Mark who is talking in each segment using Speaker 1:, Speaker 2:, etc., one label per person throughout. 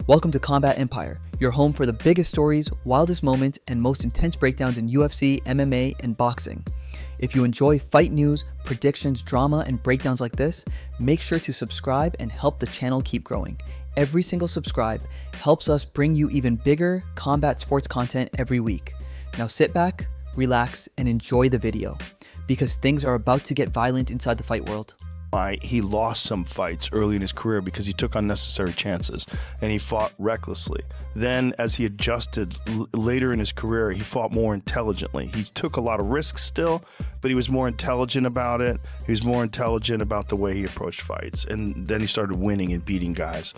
Speaker 1: Welcome to Combat Empire, your home for the biggest stories, wildest moments, and most intense breakdowns in UFC, MMA, and boxing. If you enjoy fight news, predictions, drama, and breakdowns like this, make sure to subscribe and help the channel keep growing. Every single subscribe helps us bring you even bigger combat sports content every week. Now sit back, relax, and enjoy the video, because things are about to get violent inside the fight world.
Speaker 2: He lost some fights early in his career because he took unnecessary chances and he fought recklessly. Then as he adjusted later in his career, he fought more intelligently. He took a lot of risks still, but he was more intelligent about it. He was more intelligent about the way he approached fights. And then he started winning and beating guys.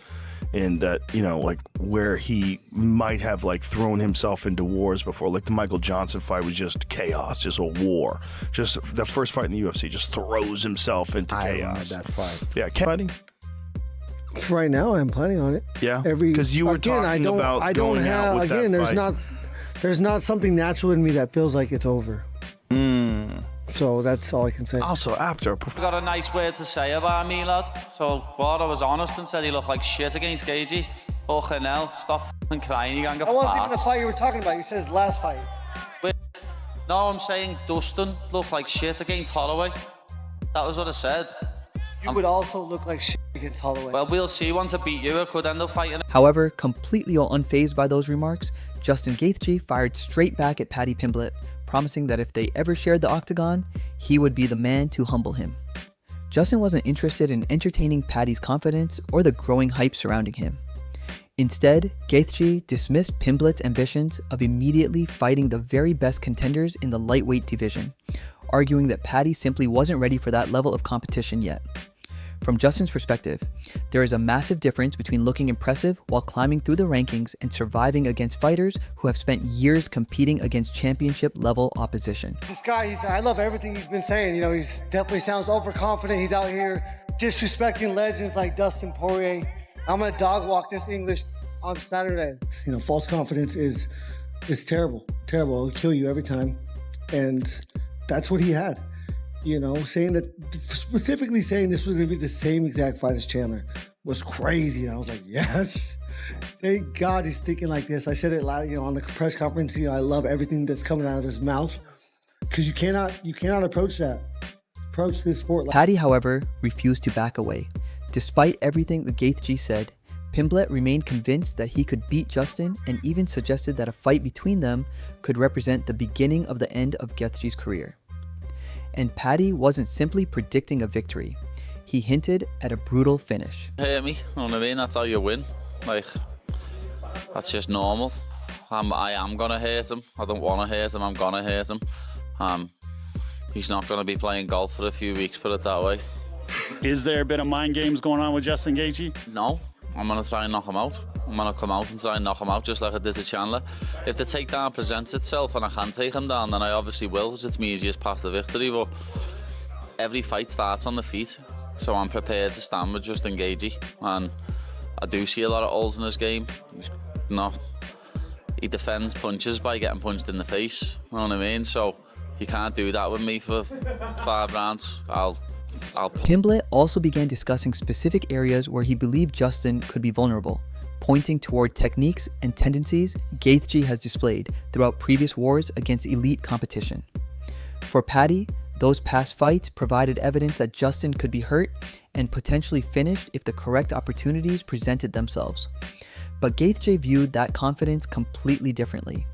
Speaker 2: And that, you know, like where he might have like thrown himself into wars before, like the Michael Johnson fight was just chaos, just a war. Just the first fight in the UFC just throws himself into chaos.
Speaker 3: That fight.
Speaker 2: Yeah, fighting.
Speaker 3: Right now, I'm planning on it.
Speaker 2: Yeah, because you were talking about going out with that fight.
Speaker 3: There's not something natural in me that feels like it's over. So that's all I can say.
Speaker 2: Also, after
Speaker 4: I got a nice word to say about me, lad. So, I was honest and said he looked like shit against Gaethje. Fucking hell, stop fucking crying, you can't get
Speaker 5: That wasn't even the fight you were talking about. You said his last fight.
Speaker 4: No, I'm saying Dustin looked like shit against Holloway. That was what I said.
Speaker 5: You would also look like shit against Holloway.
Speaker 4: Well, we'll see. Once I beat you, I could end up fighting.
Speaker 1: However, completely unfazed by those remarks, Justin Gaethje fired straight back at Paddy Pimblett, promising that if they ever shared the octagon, he would be the man to humble him. Justin wasn't interested in entertaining Paddy's confidence or the growing hype surrounding him. Instead, Gaethje dismissed Pimblett's ambitions of immediately fighting the very best contenders in the lightweight division, arguing that Paddy simply wasn't ready for that level of competition yet. From Justin's perspective, there is a massive difference between looking impressive while climbing through the rankings and surviving against fighters who have spent years competing against championship level opposition.
Speaker 5: This guy, I love everything he's been saying. You know, he's definitely sounds overconfident. He's out here disrespecting legends like Dustin Poirier. I'm gonna dog walk this English on Saturday.
Speaker 3: You know, false confidence is terrible. Terrible. It'll kill you every time. And that's what he had. You know, specifically saying this was going to be the same exact fight as Chandler was crazy. And I was like, yes, thank God he's thinking like this. I said it loud, on the press conference. I love everything that's coming out of his mouth because you cannot approach this sport.
Speaker 1: Paddy, however, refused to back away. Despite everything that Gaethje said, Pimblett remained convinced that he could beat Justin and even suggested that a fight between them could represent the beginning of the end of Gaethje's career. And Paddy wasn't simply predicting a victory. He hinted at a brutal finish.
Speaker 4: Hurt me, you know what I mean? That's how you win. Like, that's just normal. I am gonna hurt him. I don't want to hurt him. I'm gonna hurt him. He's not gonna be playing golf for a few weeks, put it that way.
Speaker 6: Is there a bit of mind games going on with Justin Gaethje?
Speaker 4: No, I'm gonna try and knock him out. I'm gonna come out and try and knock him out just like I did to Chandler. If the takedown presents itself and I can take him down, then I obviously will, because it's my easiest path to victory. But every fight starts on the feet, so I'm prepared to stand with Justin Gaethje. And I do see a lot of holes in his game. He defends punches by getting punched in the face. You know what I mean? So you can't do that with me for 5 rounds.
Speaker 1: Pimblett also began discussing specific areas where he believed Justin could be vulnerable, pointing toward techniques and tendencies Gaethje has displayed throughout previous wars against elite competition. For Paddy, those past fights provided evidence that Justin could be hurt and potentially finished if the correct opportunities presented themselves. But Gaethje viewed that confidence completely differently.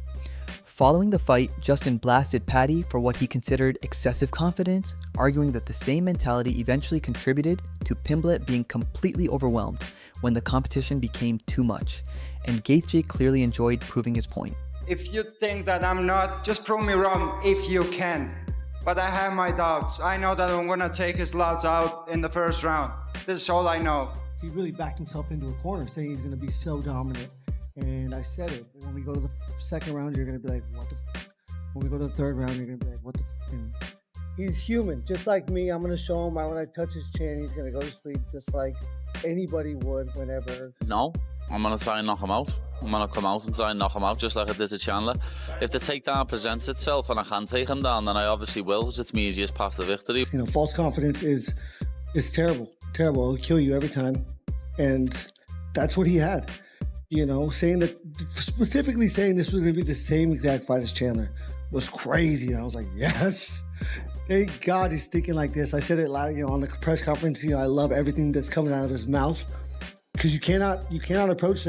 Speaker 1: Following the fight, Justin blasted Paddy for what he considered excessive confidence, arguing that the same mentality eventually contributed to Pimblett being completely overwhelmed when the competition became too much, and Gaethje clearly enjoyed proving his point.
Speaker 7: If you think that I'm not, just prove me wrong if you can. But I have my doubts. I know that I'm gonna take his lots out in the first round. This is all I know.
Speaker 3: He really backed himself into a corner saying he's going to be so dominant. And I said it. When we go to the second round, you're going to be like, what the f? When we go to the third round, you're going to be like, what the f? And he's human, just like me. I'm going to show him when I touch his chin, he's going to go to sleep just like anybody would whenever.
Speaker 4: No, I'm going to try and knock him out. I'm going to come out and try and knock him out just like I did to Chandler. If the takedown presents itself and I can take him down, then I obviously will, because it's my easiest path to victory.
Speaker 3: False confidence is terrible. Terrible. It'll kill you every time. And that's what he had. You know, specifically saying this was going to be the same exact fight as Chandler was crazy. And I was like, yes, thank God he's thinking like this. I said it loud, on the press conference. I love everything that's coming out of his mouth because you cannot approach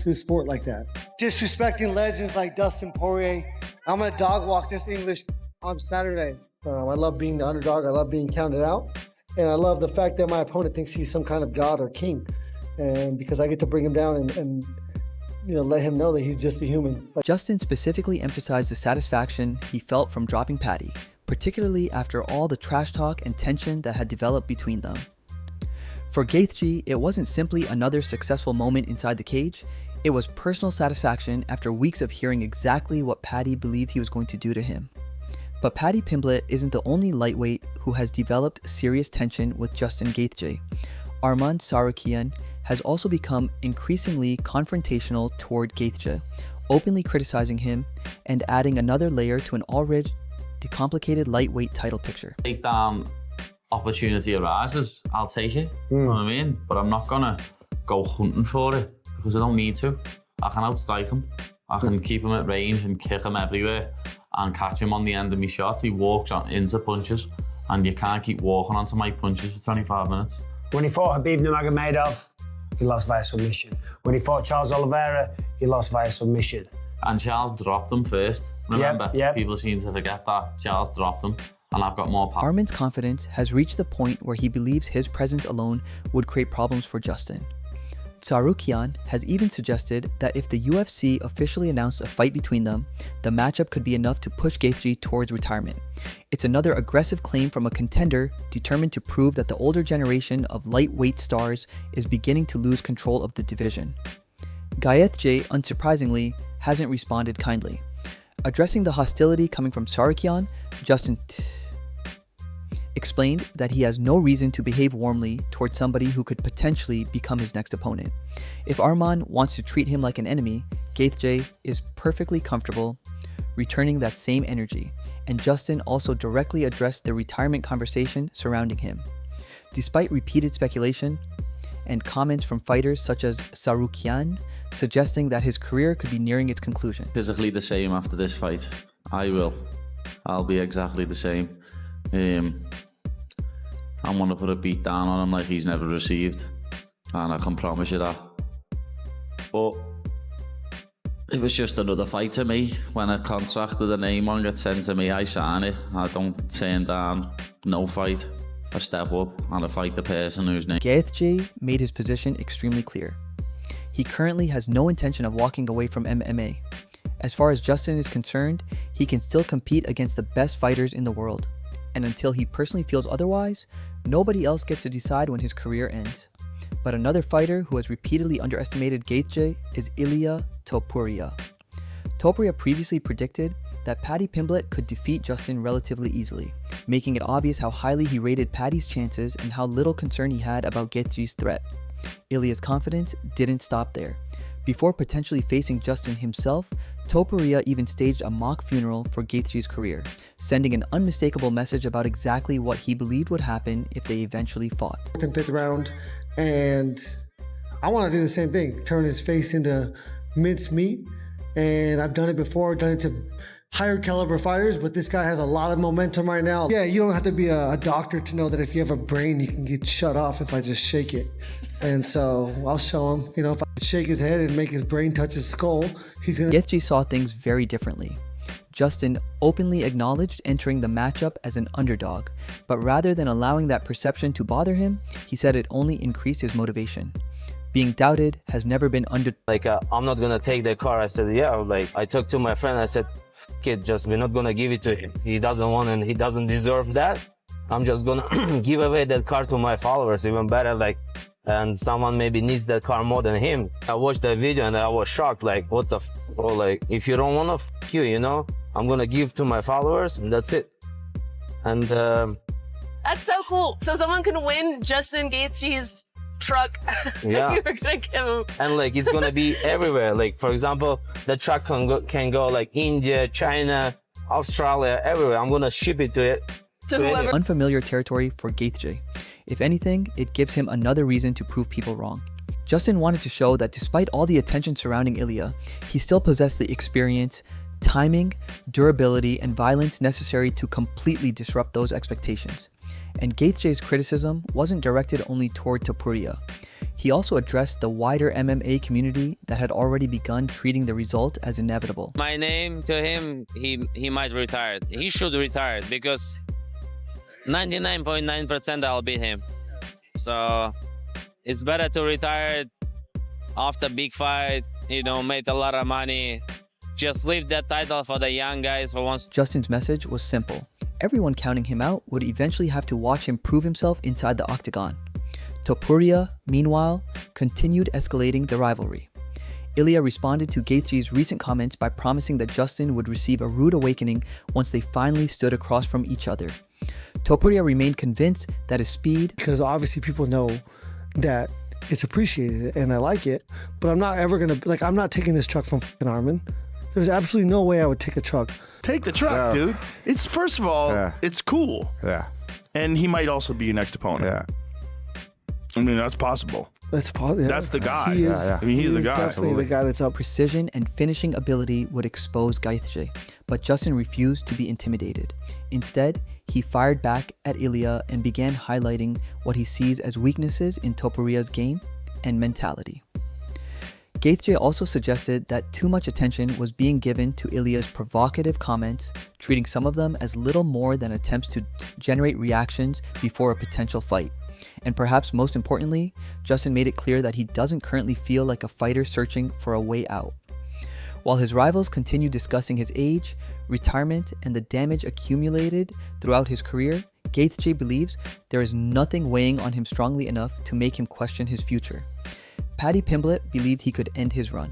Speaker 3: this sport like that.
Speaker 5: Disrespecting legends like Dustin Poirier. I'm gonna dog walk this English on Saturday. I love being the underdog. I love being counted out, and I love the fact that my opponent thinks he's some kind of god or king, and because I get to bring him down and let him know that he's just a human.
Speaker 1: Justin specifically emphasized the satisfaction he felt from dropping Paddy, particularly after all the trash talk and tension that had developed between them. For Gaethje, it wasn't simply another successful moment inside the cage, it was personal satisfaction after weeks of hearing exactly what Paddy believed he was going to do to him. But Paddy Pimblett isn't the only lightweight who has developed serious tension with Justin Gaethje. Arman Tsarukyan has also become increasingly confrontational toward Gaethje, openly criticizing him and adding another layer to an already complicated lightweight title picture.
Speaker 4: Opportunity arises, I'll take it, you know what I mean? But I'm not gonna go hunting for it because I don't need to. I can outstrike him. I can keep him at range and kick him everywhere and catch him on the end of my shot. He walks into punches and you can't keep walking onto my punches for 25 minutes.
Speaker 8: When he fought Khabib Nurmagomedov, he lost via submission. When he fought Charles Oliveira, he lost via submission.
Speaker 4: And Charles dropped him first. Remember, people seem to forget that. Charles dropped him. And I've got more power.
Speaker 1: Arman's confidence has reached the point where he believes his presence alone would create problems for Justin. Tsarukyan has even suggested that if the UFC officially announced a fight between them, the matchup could be enough to push Gaethje towards retirement. It's another aggressive claim from a contender determined to prove that the older generation of lightweight stars is beginning to lose control of the division. Gaethje, unsurprisingly, hasn't responded kindly. Addressing the hostility coming from Tsarukyan, Justin explained that he has no reason to behave warmly towards somebody who could potentially become his next opponent. If Arman wants to treat him like an enemy, Gaethje is perfectly comfortable returning that same energy, and Justin also directly addressed the retirement conversation surrounding him. Despite repeated speculation and comments from fighters such as Tsarukyan suggesting that his career could be nearing its conclusion.
Speaker 4: Physically the same after this fight. I'll be exactly the same. I'm gonna put a beat down on him like he's never received, and I can promise you that. But it was just another fight to me. When a contract with a name on gets sent to me, I sign it. I don't turn down no fight. I step up and I fight the person whose name.
Speaker 1: Gaethje made his position extremely clear. He currently has no intention of walking away from MMA. As far as Justin is concerned, he can still compete against the best fighters in the world. And until he personally feels otherwise, nobody else gets to decide when his career ends. But another fighter who has repeatedly underestimated Gaethje is Ilia Topuria. Topuria previously predicted that Paddy Pimblett could defeat Justin relatively easily, making it obvious how highly he rated Paddy's chances and how little concern he had about Gaethje's threat. Ilia's confidence didn't stop there. Before potentially facing Justin himself, Topuria even staged a mock funeral for Gaethje's career, sending an unmistakable message about exactly what he believed would happen if they eventually fought.
Speaker 3: 4th and 5th round, and I want to do the same thing, turn his face into minced meat, and I've done it before, done it to higher caliber fighters, but this guy has a lot of momentum right now. Yeah, you don't have to be a doctor to know that if you have a brain, you can get shut off if I just shake it. And so I'll show him, if I shake his head and make his brain touch his skull, he's gonna...
Speaker 1: Gaethje saw things very differently. Justin openly acknowledged entering the matchup as an underdog, but rather than allowing that perception to bother him, he said it only increased his motivation. Being doubted has never been I'm
Speaker 8: not gonna take the car. I said, I talked to my friend, I said, kid, we're not gonna give it to him. He doesn't want and he doesn't deserve that. I'm just gonna give away that car to my followers, even better, and someone maybe needs that car more than him. I watched that video and I was shocked, what the if you don't wanna I'm gonna give to my followers and that's it. And
Speaker 9: that's so cool. So someone can win Justin Gaethje's truck.
Speaker 8: Yeah.
Speaker 9: You're gonna give him.
Speaker 8: And it's gonna be everywhere. For example, the truck can go India, China, Australia, everywhere. I'm gonna ship it to
Speaker 9: whoever.
Speaker 1: Unfamiliar territory for Gaethje. If anything, it gives him another reason to prove people wrong. Justin wanted to show that despite all the attention surrounding Ilia, he still possessed the experience, timing, durability, and violence necessary to completely disrupt those expectations. And Gaethje's criticism wasn't directed only toward Topuria. He also addressed the wider MMA community that had already begun treating the result as inevitable.
Speaker 10: My name to him, he might retire. He should retire because 99.9% I'll beat him. So it's better to retire after big fight, made a lot of money. Just leave that title for the young guys who wants.
Speaker 1: Justin's message was simple. Everyone counting him out would eventually have to watch him prove himself inside the octagon. Topuria, meanwhile, continued escalating the rivalry. Ilia responded to Gaethje's recent comments by promising that Justin would receive a rude awakening once they finally stood across from each other. Topuria remained convinced that his speed,
Speaker 3: because obviously people know that it's appreciated and I like it, but I'm not ever gonna, I'm not taking this truck from fucking Armin. There's absolutely no way I would take a truck.
Speaker 2: Take the truck, dude. It's, first of all, it's cool.
Speaker 11: Yeah.
Speaker 2: And he might also be your next opponent.
Speaker 11: Yeah.
Speaker 2: I mean, that's possible.
Speaker 3: That's possible. Yeah.
Speaker 2: That's the guy.
Speaker 3: He is,
Speaker 2: I mean, he's the guy.
Speaker 3: Definitely the guy that's up.
Speaker 1: precision, and finishing ability would expose Gaethje, but Justin refused to be intimidated. Instead, he fired back at Ilia and began highlighting what he sees as weaknesses in Topuria's game and mentality. Gaethje also suggested that too much attention was being given to Ilia's provocative comments, treating some of them as little more than attempts to generate reactions before a potential fight. And perhaps most importantly, Justin made it clear that he doesn't currently feel like a fighter searching for a way out. While his rivals continue discussing his age, retirement, and the damage accumulated throughout his career, Gaethje believes there is nothing weighing on him strongly enough to make him question his future. Paddy Pimblett believed he could end his run.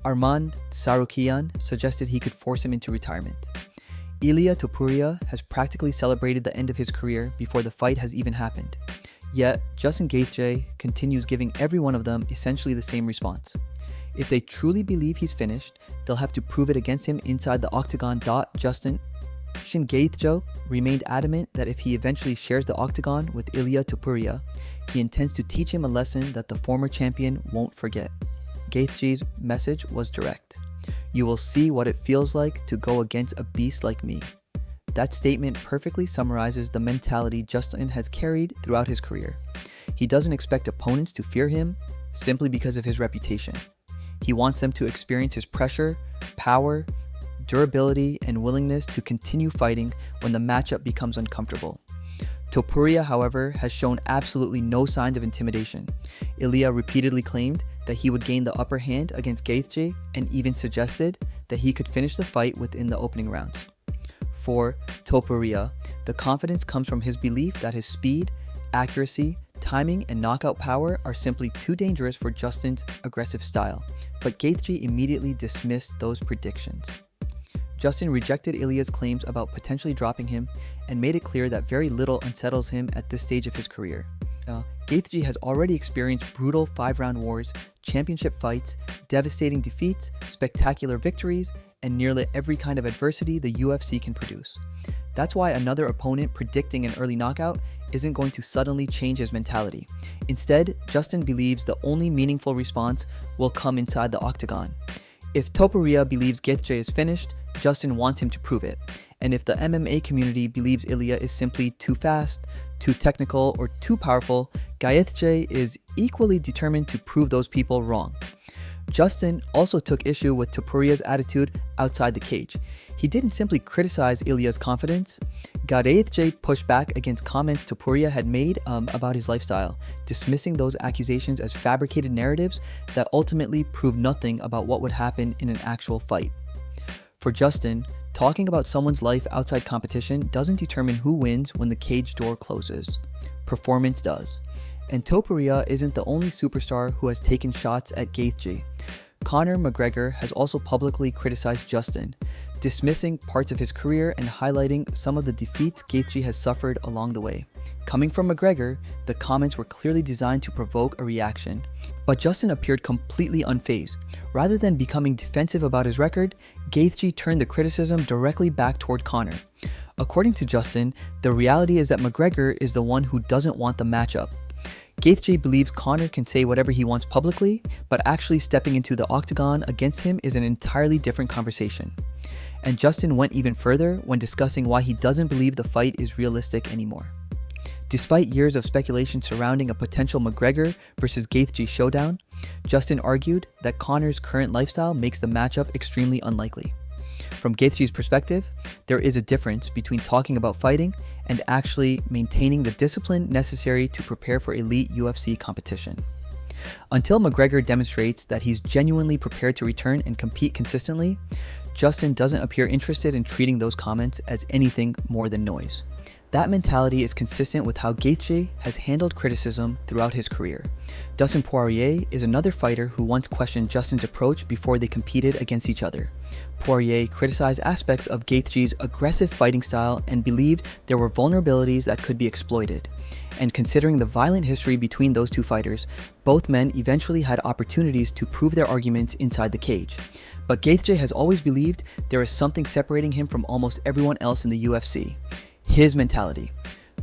Speaker 1: Arman Tsarukyan suggested he could force him into retirement. Ilia Topuria has practically celebrated the end of his career before the fight has even happened. Yet, Justin Gaethje continues giving every one of them essentially the same response. If they truly believe he's finished, they'll have to prove it against him inside the octagon. Justin Gaethje remained adamant that if he eventually shares the octagon with Ilia Topuria, he intends to teach him a lesson that the former champion won't forget. Gaethje's message was direct. You will see what it feels like to go against a beast like me. That statement perfectly summarizes the mentality Justin has carried throughout his career. He doesn't expect opponents to fear him simply because of his reputation. He wants them to experience his pressure, power, durability, and willingness to continue fighting when the matchup becomes uncomfortable. Topuria, however, has shown absolutely no signs of intimidation. Ilia repeatedly claimed that he would gain the upper hand against Gaethje and even suggested that he could finish the fight within the opening rounds. For Topuria, the confidence comes from his belief that his speed, accuracy, timing, and knockout power are simply too dangerous for Justin's aggressive style, but Gaethje immediately dismissed those predictions. Justin rejected Ilia's claims about potentially dropping him and made it clear that very little unsettles him at this stage of his career. Gaethje has already experienced brutal 5-round wars, championship fights, devastating defeats, spectacular victories, and nearly every kind of adversity the UFC can produce. That's why another opponent predicting an early knockout isn't going to suddenly change his mentality. Instead, Justin believes the only meaningful response will come inside the octagon. If Topuria believes Gaethje is finished, Justin wants him to prove it. And if the MMA community believes Ilia is simply too fast, too technical, or too powerful, Gaethje is equally determined to prove those people wrong. Justin also took issue with Topuria's attitude outside the cage. He didn't simply criticize Ilia's confidence. Gaethje pushed back against comments Topuria had made about his lifestyle, dismissing those accusations as fabricated narratives that ultimately proved nothing about what would happen in an actual fight. For Justin, talking about someone's life outside competition doesn't determine who wins when the cage door closes. Performance does. And Topuria isn't the only superstar who has taken shots at Gaethje. Conor McGregor has also publicly criticized Justin, dismissing parts of his career and highlighting some of the defeats Gaethje has suffered along the way. Coming from McGregor, the comments were clearly designed to provoke a reaction, but Justin appeared completely unfazed. Rather than becoming defensive about his record, Gaethje turned the criticism directly back toward Conor. According to Justin, the reality is that McGregor is the one who doesn't want the matchup. Gaethje believes Conor can say whatever he wants publicly, but actually stepping into the octagon against him is an entirely different conversation. And Justin went even further when discussing why he doesn't believe the fight is realistic anymore. Despite years of speculation surrounding a potential McGregor versus Gaethje showdown, Justin argued that Conor's current lifestyle makes the matchup extremely unlikely. From Gaethje's perspective, there is a difference between talking about fighting and actually maintaining the discipline necessary to prepare for elite UFC competition. Until McGregor demonstrates that he's genuinely prepared to return and compete consistently, Justin doesn't appear interested in treating those comments as anything more than noise. That mentality is consistent with how Gaethje has handled criticism throughout his career. Dustin Poirier is another fighter who once questioned Justin's approach before they competed against each other. Poirier criticized aspects of Gaethje's aggressive fighting style and believed there were vulnerabilities that could be exploited. And considering the violent history between those two fighters, both men eventually had opportunities to prove their arguments inside the cage. But Gaethje has always believed there is something separating him from almost everyone else in the UFC. His mentality.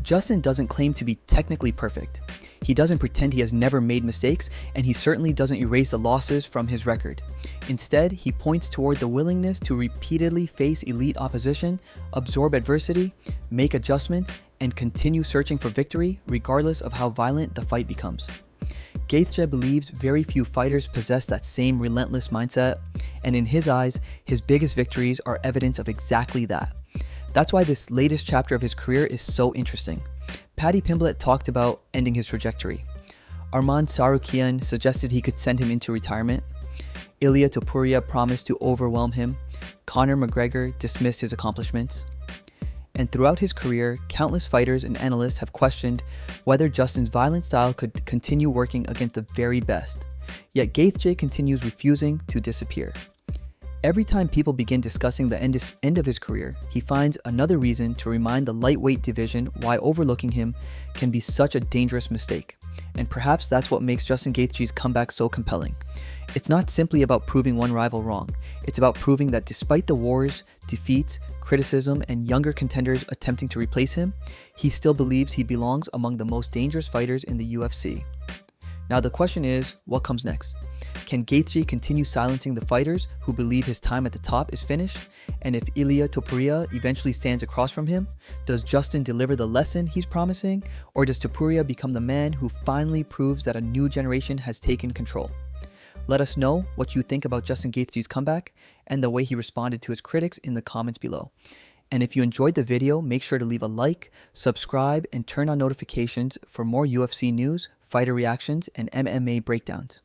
Speaker 1: Justin doesn't claim to be technically perfect. He doesn't pretend he has never made mistakes, and he certainly doesn't erase the losses from his record. Instead, he points toward the willingness to repeatedly face elite opposition, absorb adversity, make adjustments, and continue searching for victory regardless of how violent the fight becomes. Gaethje believes very few fighters possess that same relentless mindset, and in his eyes, his biggest victories are evidence of exactly that. That's why this latest chapter of his career is so interesting. Paddy Pimblett talked about ending his trajectory. Arman Tsarukyan suggested he could send him into retirement. Ilia Topuria promised to overwhelm him. Conor McGregor dismissed his accomplishments. And throughout his career, countless fighters and analysts have questioned whether Justin's violent style could continue working against the very best. Yet Gaethje continues refusing to disappear. Every time people begin discussing the end of his career, he finds another reason to remind the lightweight division why overlooking him can be such a dangerous mistake. And perhaps that's what makes Justin Gaethje's comeback so compelling. It's not simply about proving one rival wrong. It's about proving that despite the wars, defeats, criticism, and younger contenders attempting to replace him, he still believes he belongs among the most dangerous fighters in the UFC. Now the question is, what comes next? Can Gaethje continue silencing the fighters who believe his time at the top is finished? And if Ilia Topuria eventually stands across from him, does Justin deliver the lesson he's promising? Or does Topuria become the man who finally proves that a new generation has taken control? Let us know what you think about Justin Gaethje's comeback and the way he responded to his critics in the comments below. And if you enjoyed the video, make sure to leave a like, subscribe, and turn on notifications for more UFC news, fighter reactions, and MMA breakdowns.